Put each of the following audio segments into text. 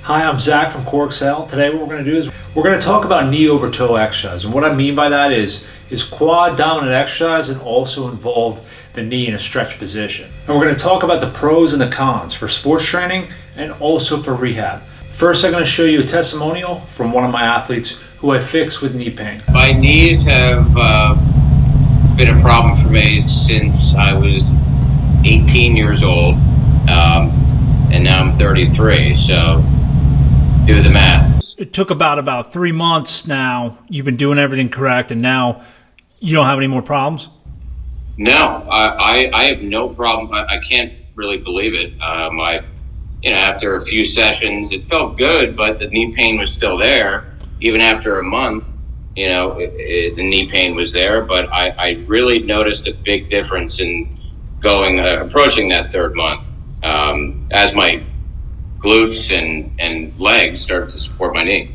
Hi, I'm Zach from Core Excel. Today what we're going to do is we're going to talk about knee over toe exercise. And what I mean by that is quad dominant exercise and also involve the knee in a stretch position. And we're going to talk about the pros and the cons for sports training and also for rehab. First, I'm going to show you a testimonial from one of my athletes who I fixed with knee pain. My knees have been a problem for me since I was 18 years old, and now I'm 33, so do the math. It took about 3 months now. You've been doing everything correct, and now you don't have any more problems? No, I have no problem. I can't really believe it. After a few sessions, it felt good, but the knee pain was still there. Even after a month, the knee pain was there, but I really noticed a big difference in approaching that third month as my glutes and legs started to support my knee.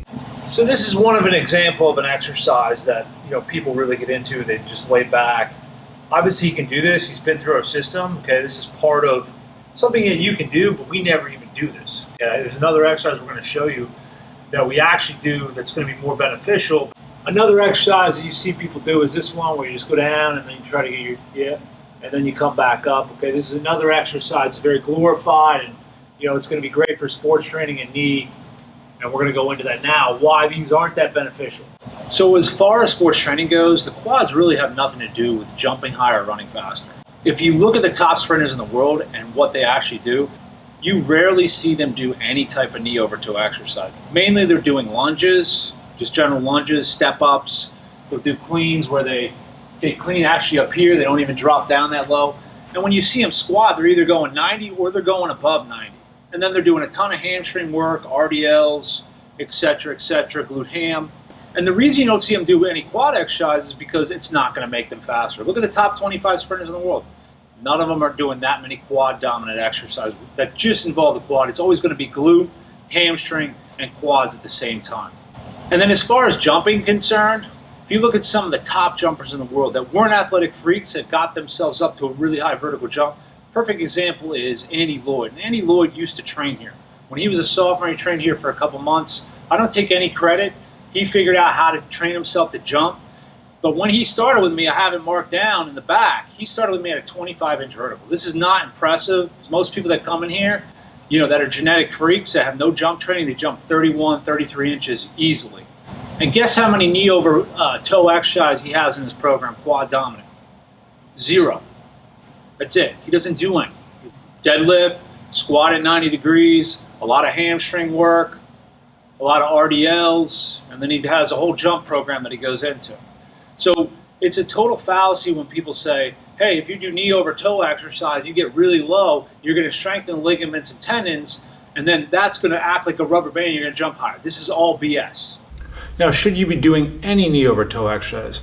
So this is one of an example of an exercise that people really get into. They just lay back. Obviously he can do this. He's been through our system. Okay, this is part of something that you can do, but we never even do this. Okay, there's another exercise we're going to show you that we actually do that's going to be more beneficial. Another exercise that you see people do is this one where you just go down and then you try to get your and then you come back up. Okay, this is another exercise. It's very glorified, and it's going to be great for sports training and knee, and we're going to go into that now, why these aren't that beneficial. So as far as sports training goes, the quads really have nothing to do with jumping higher or running faster. If you look at the top sprinters in the world and what they actually do, you rarely see them do any type of knee over toe exercise. Mainly they're doing lunges, just general lunges, step ups. They'll do cleans where they clean actually up here, they don't even drop down that low. And when you see them squat, they're either going 90 or they're going above 90. And then they're doing a ton of hamstring work, RDLs, etc., glute ham. And the reason you don't see them do any quad exercises is because it's not going to make them faster. Look at the top 25 sprinters in the world. None of them are doing that many quad dominant exercises that just involve the quad. It's always going to be glute, hamstring, and quads at the same time. And then as far as jumping concerned, if you look at some of the top jumpers in the world that weren't athletic freaks that got themselves up to a really high vertical jump, perfect example is Andy Lloyd. And Andy Lloyd used to train here. When he was a sophomore, he trained here for a couple months. I don't take any credit. He figured out how to train himself to jump. But when he started with me, I have it marked down in the back, he started with me at a 25-inch vertical. This is not impressive. Most people that come in here, that are genetic freaks that have no jump training, they jump 31, 33 inches easily. And guess how many knee over toe exercise he has in his program, quad dominant? 0. That's it. He doesn't do any. Deadlift, squat at 90 degrees, a lot of hamstring work, a lot of RDLs, and then he has a whole jump program that he goes into. So it's a total fallacy when people say, hey, if you do knee over toe exercise, you get really low, you're going to strengthen ligaments and tendons, and then that's going to act like a rubber band, you're going to jump higher. This is all BS. Now, should you be doing any knee over toe exercise?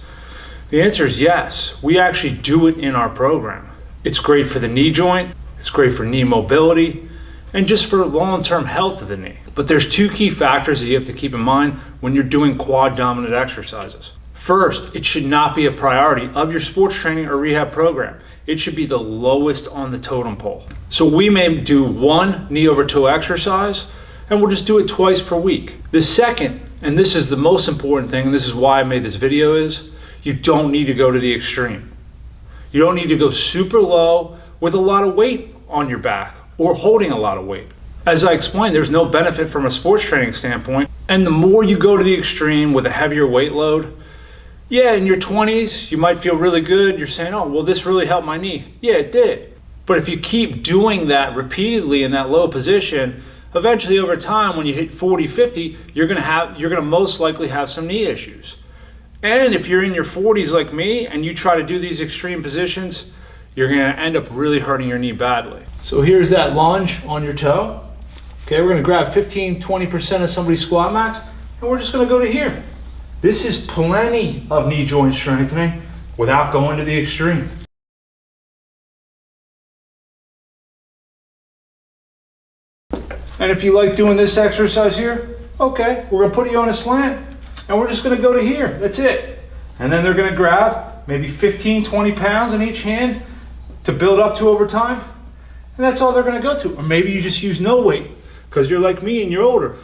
The answer is yes. We actually do it in our program. It's great for the knee joint, it's great for knee mobility, and just for long-term health of the knee. But there's 2 key factors that you have to keep in mind when you're doing quad dominant exercises. First, it should not be a priority of your sports training or rehab program. It should be the lowest on the totem pole. So we may do 1 knee over toe exercise, and we'll just do it twice per week. The second, and this is the most important thing, and this is why I made this video, is you don't need to go to the extreme. You don't need to go super low with a lot of weight on your back or holding a lot of weight. As I explained, there's no benefit from a sports training standpoint, and the more you go to the extreme with a heavier weight load, yeah, in your 20s, you might feel really good. You're saying, oh, well, this really helped my knee. Yeah, it did. But if you keep doing that repeatedly in that low position, eventually over time, when you hit 40, 50, you're gonna most likely have some knee issues. And if you're in your 40s like me and you try to do these extreme positions, you're gonna end up really hurting your knee badly. So here's that lunge on your toe. Okay, we're gonna grab 15-20% of somebody's squat max, and we're just gonna go to here. This is plenty of knee joint strengthening without going to the extreme. And if you like doing this exercise here, okay, we're gonna put you on a slant and we're just gonna go to here, that's it. And then they're gonna grab maybe 15-20 pounds in each hand to build up to over time. And that's all they're gonna go to. Or maybe you just use no weight. because you're like me and you're older.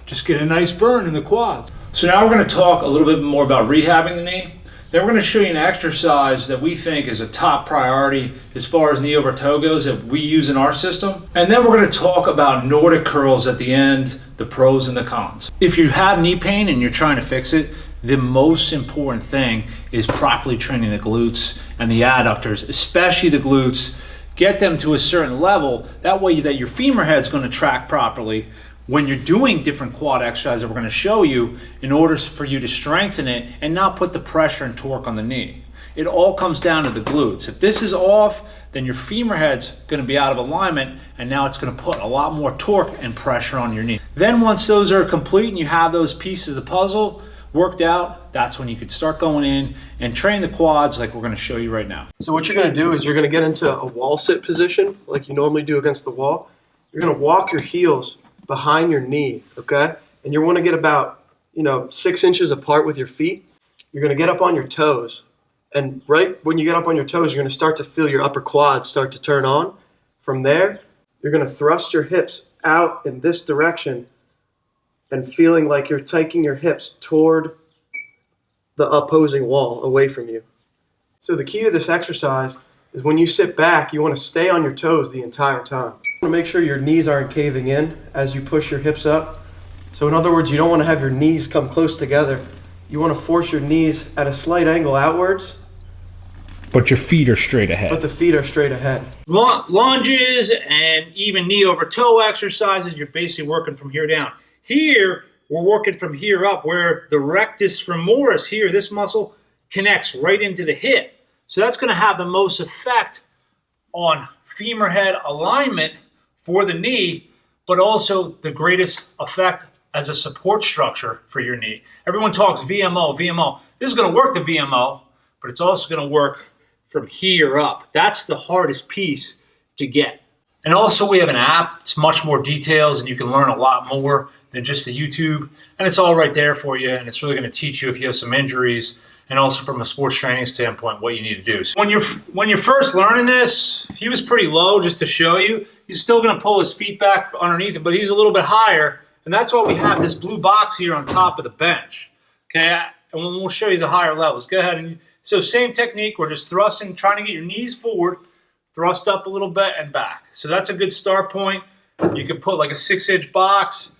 Just get a nice burn in the quads. So now we're going to talk a little bit more about rehabbing the knee. Then we're going to show you an exercise that we think is a top priority as far as knee over toe goes that we use in our system. And then we're going to talk about Nordic curls at the end, the pros and the cons. If you have knee pain and you're trying to fix it, the most important thing is properly training the glutes and the adductors, especially the glutes. Get them to a certain level. That way that your femur head is going to track properly when you're doing different quad exercises that we're going to show you in order for you to strengthen it and not put the pressure and torque on the knee. It all comes down to the glutes. If this is off, then your femur head's going to be out of alignment, and now it's going to put a lot more torque and pressure on your knee. Then once those are complete and you have those pieces of the puzzle worked out, that's when you can start going in and train the quads like we're going to show you right now. So what you're going to do is you're going to get into a wall sit position like you normally do against the wall. You're going to walk your heels behind your knee, okay? And you want to get about, 6 inches apart with your feet. You're going to get up on your toes. And right when you get up on your toes, you're going to start to feel your upper quads start to turn on. From there, you're going to thrust your hips out in this direction and feeling like you're taking your hips toward the opposing wall away from you. So the key to this exercise is when you sit back, you want to stay on your toes the entire time. You want to make sure your knees aren't caving in as you push your hips up. So in other words, you don't want to have your knees come close together. You want to force your knees at a slight angle outwards. But your feet are straight ahead. But the feet are straight ahead. Lunges and even knee over toe exercises, you're basically working from here down. Here, we're working from here up where the rectus femoris here, this muscle, connects right into the hip. So that's going to have the most effect on femur head alignment for the knee, but also the greatest effect as a support structure for your knee. Everyone talks VMO, VMO. This is going to work the VMO, but it's also going to work from here up. That's the hardest piece to get. And also we have an app. It's much more details and you can learn a lot more than just the YouTube. And it's all right there for you. And it's really going to teach you if you have some injuries and also from a sports training standpoint, what you need to do. So when you're first learning this, he was pretty low just to show you. He's still going to pull his feet back underneath him, but he's a little bit higher. And that's why we have this blue box here on top of the bench. Okay, and we'll show you the higher levels. Go ahead. And so same technique. We're just thrusting, trying to get your knees forward, thrust up a little bit and back. So that's a good start point. You can put like a 6-inch box,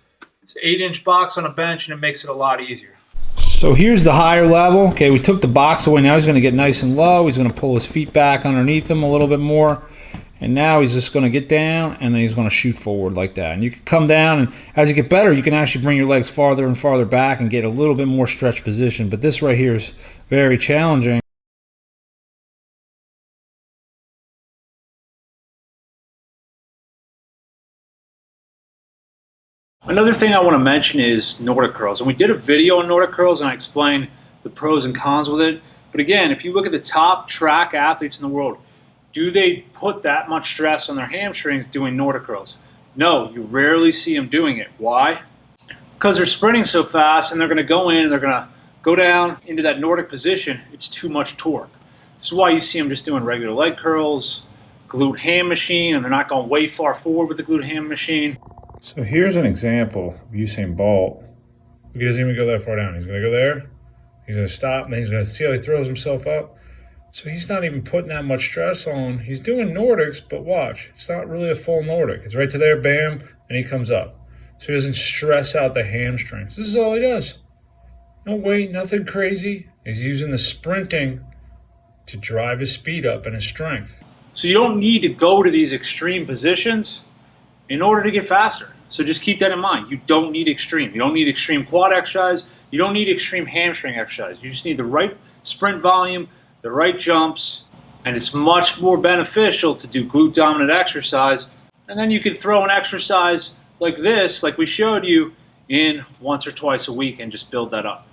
it's an 8-inch box on a bench, and it makes it a lot easier. So here's the higher level. Okay, we took the box away. Now he's going to get nice and low. He's going to pull his feet back underneath him a little bit more. And now he's just going to get down, and then he's going to shoot forward like that. And you can come down, and as you get better, you can actually bring your legs farther and farther back and get a little bit more stretch position. But this right here is very challenging. Another thing I want to mention is Nordic curls. And we did a video on Nordic curls, and I explained the pros and cons with it. But again, if you look at the top track athletes in the world, do they put that much stress on their hamstrings doing Nordic curls? No, you rarely see them doing it. Why? Because they're sprinting so fast and they're going to go in and they're going to go down into that Nordic position. It's too much torque. This is why you see them just doing regular leg curls, glute ham machine, and they're not going way far forward with the glute ham machine. So here's an example of Usain Bolt. He doesn't even go that far down. He's going to go there. He's going to stop, and then he's going to see how he throws himself up. So he's not even putting that much stress on. He's doing Nordics, but watch. It's not really a full Nordic. It's right to there, bam, and he comes up. So he doesn't stress out the hamstrings. This is all he does. No weight, nothing crazy. He's using the sprinting to drive his speed up and his strength. So you don't need to go to these extreme positions in order to get faster. So just keep that in mind. You don't need extreme. You don't need extreme quad exercise. You don't need extreme hamstring exercise. You just need the right sprint volume, the right jumps, and it's much more beneficial to do glute dominant exercise. And then you can throw an exercise like this, like we showed you, in once or twice a week and just build that up.